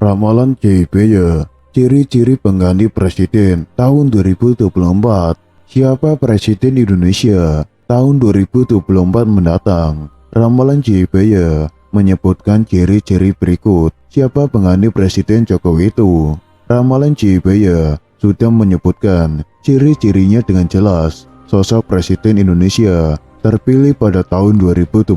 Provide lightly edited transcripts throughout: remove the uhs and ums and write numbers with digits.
Ramalan JBY, ciri-ciri pengganti presiden tahun 2024. Siapa presiden Indonesia tahun 2024 mendatang? Ramalan JBY menyebutkan ciri-ciri berikut. Siapa pengganti presiden Jokowi itu? Ramalan JBY sudah menyebutkan ciri-cirinya dengan jelas. Sosok presiden Indonesia terpilih pada tahun 2024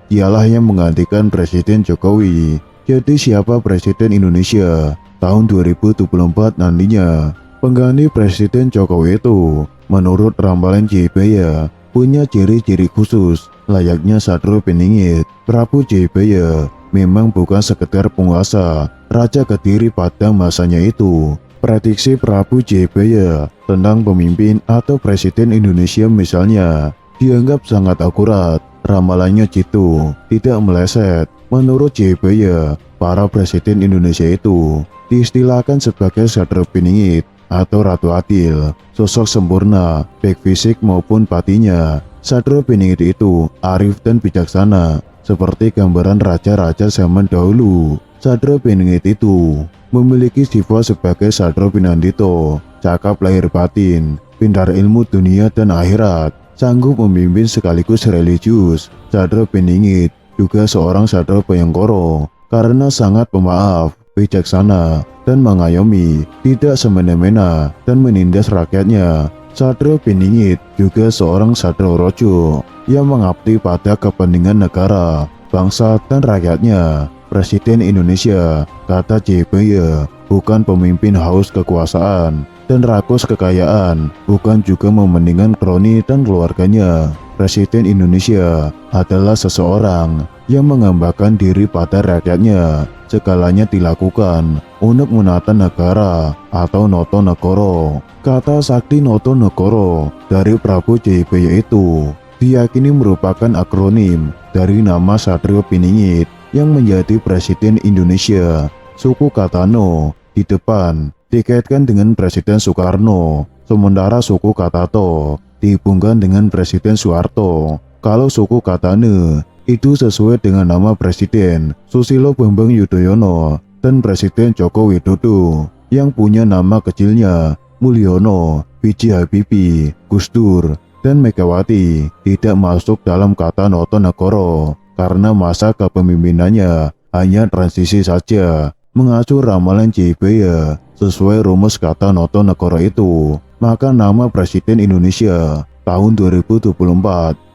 ialah yang menggantikan Presiden Jokowi. Jadi siapa Presiden Indonesia tahun 2024 nantinya? Pengganti Presiden Jokowi itu, menurut ramalan JBY, punya ciri-ciri khusus layaknya Satrio Piningit. Prabu JBY memang bukan sekedar penguasa Raja Kediri pada masanya itu. Prediksi Prabu JBY tentang pemimpin atau Presiden Indonesia misalnya dianggap sangat akurat. Ramalannya jitu, tidak meleset. Menurut JBY, para presiden Indonesia itu diistilahkan sebagai Satrio Piningit atau Ratu Adil, sosok sempurna, baik fisik maupun patinya. Satrio Piningit itu arif dan bijaksana, seperti gambaran raja-raja zaman dahulu. Satrio Piningit itu memiliki sifat sebagai Satrio Pinandito, cakap lahir batin, pintar ilmu dunia dan akhirat, sanggup memimpin sekaligus religius. Satrio Piningit juga seorang Satrio Bhayangkara karena sangat pemaaf, bijaksana, dan mengayomi, tidak semena-mena dan menindas rakyatnya. Satrio Piningit juga seorang Satrio Rojo yang mengabdi pada kepentingan negara, bangsa, dan rakyatnya. Presiden Indonesia, kata JBY, bukan pemimpin haus kekuasaan dan rakus kekayaan, bukan juga mementingkan kroni dan keluarganya. Presiden Indonesia adalah seseorang yang menghambakan diri pada rakyatnya. Segalanya dilakukan untuk menata negara atau noto negoro. Kata sakti noto negoro dari Prabu JBY itu diyakini merupakan akronim dari nama Satrio Piningit yang menjadi Presiden Indonesia. Suku Katano di depan dikaitkan dengan Presiden Soekarno, sementara suku Katato dihubungkan dengan Presiden Soeharto. Kalau suku Katane itu sesuai dengan nama Presiden Susilo Bambang Yudhoyono dan Presiden Joko Widodo yang punya nama kecilnya Mulyono, B.J. Habibie, Gus Dur, dan Megawati tidak masuk dalam kata noto negoro karena masa kepemimpinannya hanya transisi saja. Mengacu ramalan JBY sesuai rumus kata noto negoro itu, maka nama Presiden Indonesia tahun 2024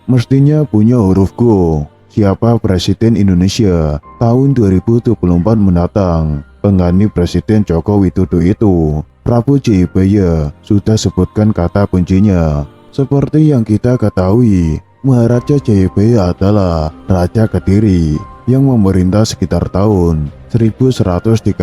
mestinya punya huruf Go. Siapa Presiden Indonesia tahun 2024 mendatang? Pengganti Presiden Joko Widodo itu, Prabu JBY sudah sebutkan kata kuncinya. Seperti yang kita ketahui, Maharaja JBY adalah Raja Kediri yang memerintah sekitar tahun 1135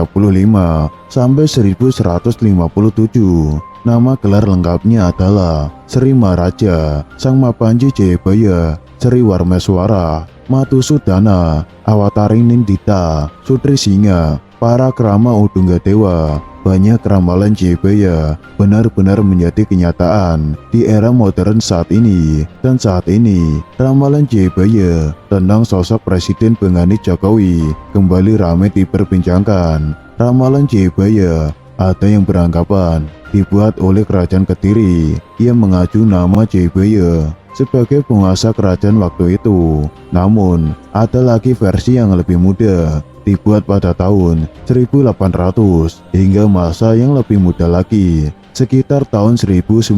sampai 1157. Nama gelar lengkapnya adalah Sri Maharaja Sang Mapanji Jayabaya Sri Warmeswara Matusudana Awataring Nindita Sutri Singa Parakrama Udunggadewa. Banyak ramalan Jayabaya benar-benar menjadi kenyataan di era modern saat ini. Dan saat ini, ramalan Jayabaya tentang sosok Presiden pengganti Jokowi kembali ramai diperbincangkan. Ramalan Jayabaya ada yang beranggapan dibuat oleh Kerajaan Kediri yang mengacu nama Jayabaya sebagai penguasa kerajaan waktu itu. Namun, ada lagi versi yang lebih muda, dibuat pada tahun 1800 hingga masa yang lebih muda lagi, sekitar tahun 1900.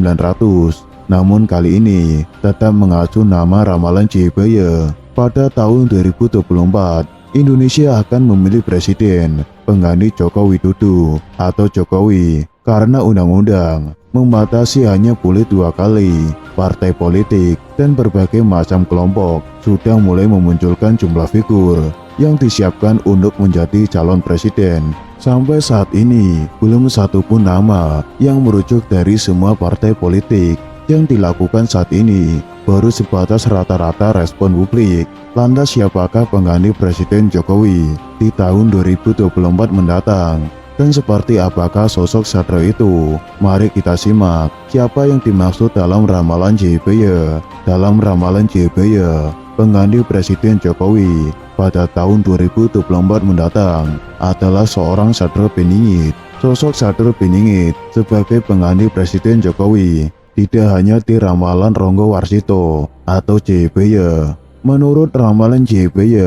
Namun kali ini tetap mengacu nama ramalan Jayabaya. Pada tahun 2024, Indonesia akan memilih presiden pengganti Joko Widodo atau Jokowi karena undang-undang membatasi hanya boleh 2 kali. Partai politik dan berbagai macam kelompok sudah mulai memunculkan jumlah figur yang disiapkan untuk menjadi calon presiden. Sampai saat ini, belum satupun nama yang merujuk dari semua partai politik. Yang dilakukan saat ini baru sebatas rata-rata respon publik. Lantas siapakah pengganti Presiden Jokowi di tahun 2024 mendatang? Dan seperti apakah sosok Satrio itu? Mari kita simak siapa yang dimaksud dalam ramalan Jayabaya. Dalam ramalan Jayabaya, pengganti Presiden Jokowi pada tahun 2024 mendatang adalah seorang Satrio Piningit. Sosok Satrio Piningit sebagai pengganti Presiden Jokowi tidak hanya di ramalan Ronggo Warsito atau JBY. Menurut ramalan JBY,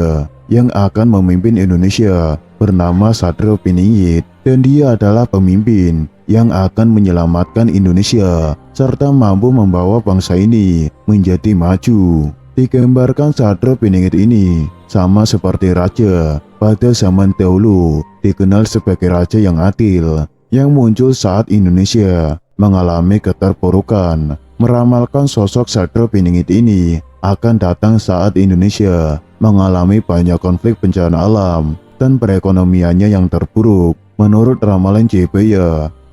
yang akan memimpin Indonesia bernama Satrio Piningit, dan dia adalah pemimpin yang akan menyelamatkan Indonesia serta mampu membawa bangsa ini menjadi maju. Digambarkan Satrio Piningit ini sama seperti raja pada zaman dahulu, dikenal sebagai raja yang adil, yang muncul saat Indonesia mengalami keterpurukan. Meramalkan sosok Satrio Piningit ini akan datang saat Indonesia mengalami banyak konflik bencana alam dan perekonomiannya yang terpuruk. Menurut ramalan JBY,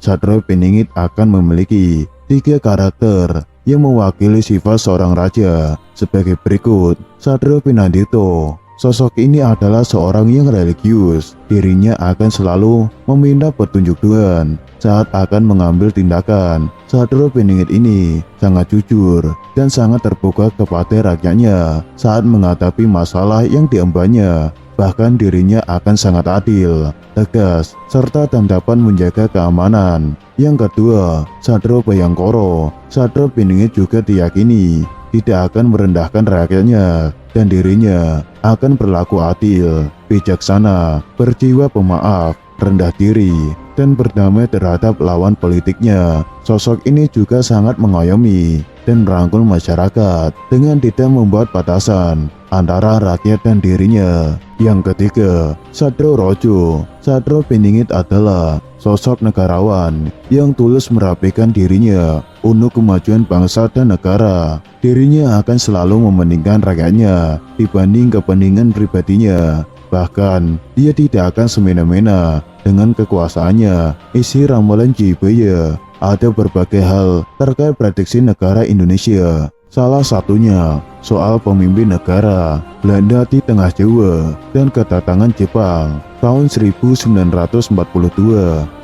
Satrio Piningit akan memiliki 3 karakter yang mewakili sifat seorang raja sebagai berikut. Satrio Pinandito. Sosok ini adalah seorang yang religius. Dirinya akan selalu meminta petunjuk Tuhan saat akan mengambil tindakan. Satrio Piningit ini sangat jujur dan sangat terbuka kepada rakyatnya saat menghadapi masalah yang diembannya. Bahkan dirinya akan sangat adil, tegas, serta dan dapat menjaga keamanan. Yang kedua, Satrio Bayangkoro. Satrio Piningit juga diyakini tidak akan merendahkan rakyatnya, dan dirinya akan berlaku adil, bijaksana, berjiwa pemaaf, rendah diri, dan berdamai terhadap lawan politiknya. Sosok ini juga sangat mengayomi dan merangkul masyarakat dengan tidak membuat batasan antara rakyat dan dirinya. Yang ketiga, Satrio Rojo. Satrio Piningit adalah sosok negarawan yang tulus merapikan dirinya untuk kemajuan bangsa dan negara. Dirinya akan selalu mementingkan rakyatnya dibanding kepentingan pribadinya. Bahkan, dia tidak akan semena-mena dengan kekuasaannya. Isi ramalan JBY ada berbagai hal terkait prediksi negara Indonesia. Salah satunya soal pemimpin negara Belanda di tengah Jawa dan kedatangan Jepang tahun 1942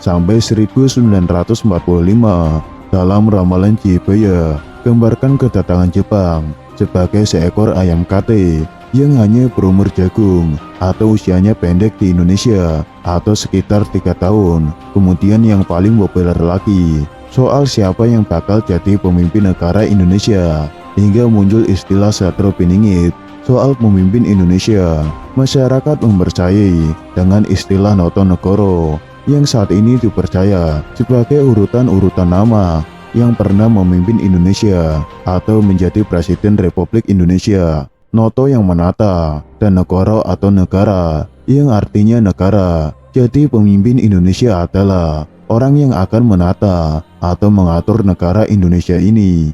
sampai 1945. Dalam ramalan JBY, gambarkan kedatangan Jepang sebagai seekor ayam kate yang hanya berumur jagung atau usianya pendek di Indonesia atau sekitar 3 tahun. Kemudian yang paling populer lagi soal siapa yang bakal jadi pemimpin negara Indonesia, hingga muncul istilah Satrio Piningit. Soal pemimpin Indonesia, masyarakat mempercayai dengan istilah Notonegoro yang saat ini dipercaya sebagai urutan-urutan nama yang pernah memimpin Indonesia atau menjadi Presiden Republik Indonesia. Noto yang menata, dan negoro atau negara yang artinya negara. Jadi pemimpin Indonesia adalah orang yang akan menata atau mengatur negara Indonesia ini.